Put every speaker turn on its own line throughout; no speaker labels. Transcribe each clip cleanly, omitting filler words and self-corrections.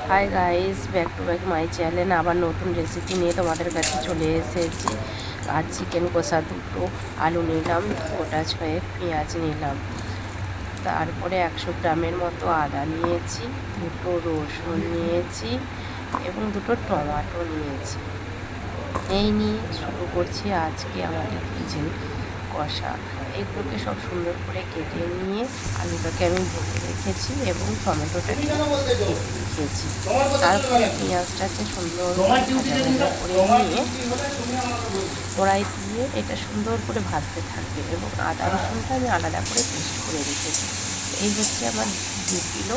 Hi guys, back to back my channel. আবার নতুন recipe নিয়ে তোমাদের কাছে চলে এসেছি। আর চিকেন কষা দুটো, আলু নিলাম, গোটা ছয়েক পেঁয়াজ নিলাম, তারপরে 100 গ্রামের মতো আদা নিয়েছি, দুটো রসুন নিয়েছি এবং দুটো টমেটো নিয়েছি। এই নিয়ে শুরু করছি আজকে আমাদের কিচেন কষা। এগুলোকে সব সুন্দর করে কেটে নিয়ে আলুটাকে আমি ভেজে রেখেছি এবং টমেটোটাকে কেটে রেখেছি। তারপরে পেঁয়াজটাকে সুন্দর ভাজা ভাজা করে নিয়ে কড়াই দিয়ে এটা সুন্দর করে ভাজতে থাকবে এবং আদা রসুনটা আমি আলাদা করে পেস্ট করে রেখেছি। এই হচ্ছে আমার 2 কিলো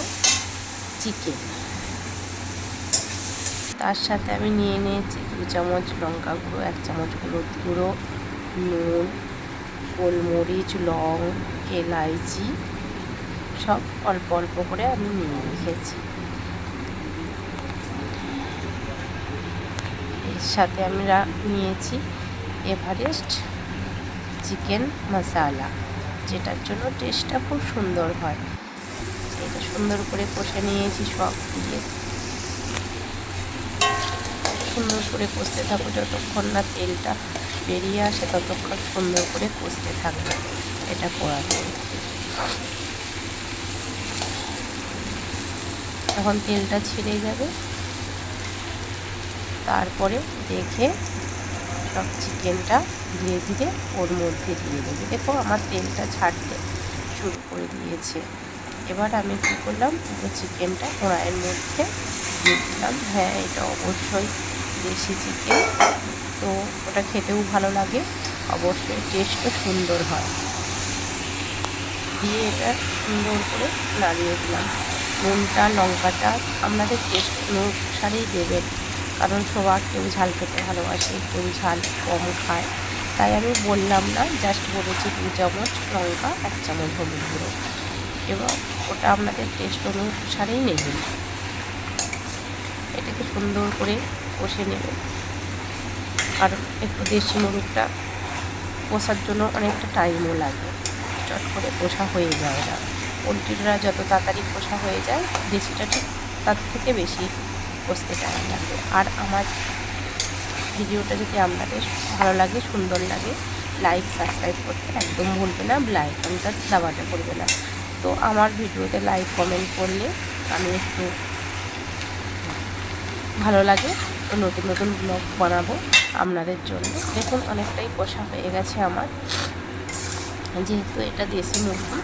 চিকেন। তার সাথে আমি নিয়ে নিয়েছি 2 চামচ লঙ্কা গুঁড়ো, 1 চামচ হলুদ গুঁড়ো, নুন, গোলমরিচ, লং, এলাইচি সব অল্প অল্প করে আমি নিয়ে রেখেছি। এর সাথে আমি নিয়েছি এভারেস্ট চিকেন মশলা, যেটার জন্য টেস্টটা খুব সুন্দর হয়। এটা সুন্দর করে কষে নিয়েছি, সব দিয়ে সুন্দর করে কষতে থাকবো যতক্ষণ না তেলটা বেরিয়ে আসে, ততক্ষণ সুন্দর করে কষতে থাকবে এটা করাতে। যখন তেলটা ছেড়ে যাবে তারপরে দেখে সব চিকেনটা ধীরে ধীরে ওর মধ্যে দিয়ে দেবে। দেখো আমার তেলটা ছাড়তে শুরু করে দিয়েছে। এবার আমি কী করলাম, পুরো চিকেনটা কড়াইয়ের মধ্যে দিয়ে দিলাম। হ্যাঁ, এটা অবশ্যই দেশি চিকেন, তো ওটা খেতেও ভালো লাগে, অবশ্যই টেস্টও সুন্দর হয়। দিয়ে এটা সুন্দর করে নাড়িয়ে দিলাম। নুনটা লঙ্কাটা আপনাদের টেস্ট অনুসারেই দেবেন, কারণ সবার কেউ ঝাল খেতে ভালোবাসে, কেউ ঝাল কম খায়, তাই আমি বললাম না, জাস্ট বলেছি 2 চামচ লঙ্কা, 1 চামচ হলুদ গুঁড়ো, এবং ওটা আপনাদের টেস্ট অনুসারেই নেবেন। এটাকে সুন্দর করে কষে নেবেন, কারণ একটু দেশি মুরগটা কষার জন্য অনেকটা টাইমও লাগে, চট করে কষা হয়ে যায় না। পোলট্রিটা যত তাড়াতাড়ি কষা হয়ে যায়, দেশিটা ঠিক তার থেকে বেশি কষতে টাইম লাগে। আর আমার ভিডিওটা যদি আপনাদের ভালো লাগে, সুন্দর লাগে, লাইক সাবস্ক্রাইব করতে একদম ভুলবে না, বেল আইকনটা দাবাতে করবে না। তো আমার ভিডিওতে লাইক কমেন্ট করলে আমি একটু ভালো লাগে, তো নতুন নতুন ব্লগ বানাবো আপনাদের জন্য। দেখুন অনেকটাই কষা হয়ে গেছে আমার, যেহেতু এটা দেশি মুরগি,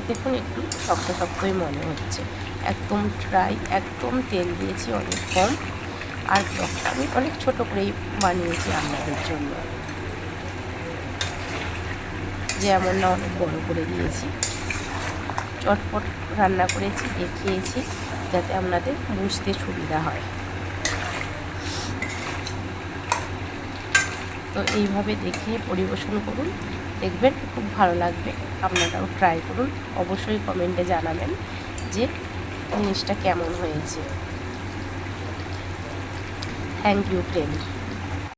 দেখুন একটু শক্ত শক্তই মনে হচ্ছে, একদম ড্রাই, একদম তেল দিয়েছি অনেক কম। আর ব্লগটা আমি অনেক ছোটো করেই বানিয়েছি আপনাদের জন্য, যেমন না অনেক বড় করে দিয়েছি। চটপট রান্না করেছি, দেখিয়েছি যাতে আপনাদের বুঝতে সুবিধা হয়। তো এইভাবে দেখে পরিবেশন করুন, দেখবেন খুব ভালো লাগবে। আপনারাও ট্রাই করুন, অবশ্যই কমেন্টে জানাবেন যে জিনিসটা কেমন হয়েছে। Thank you friend.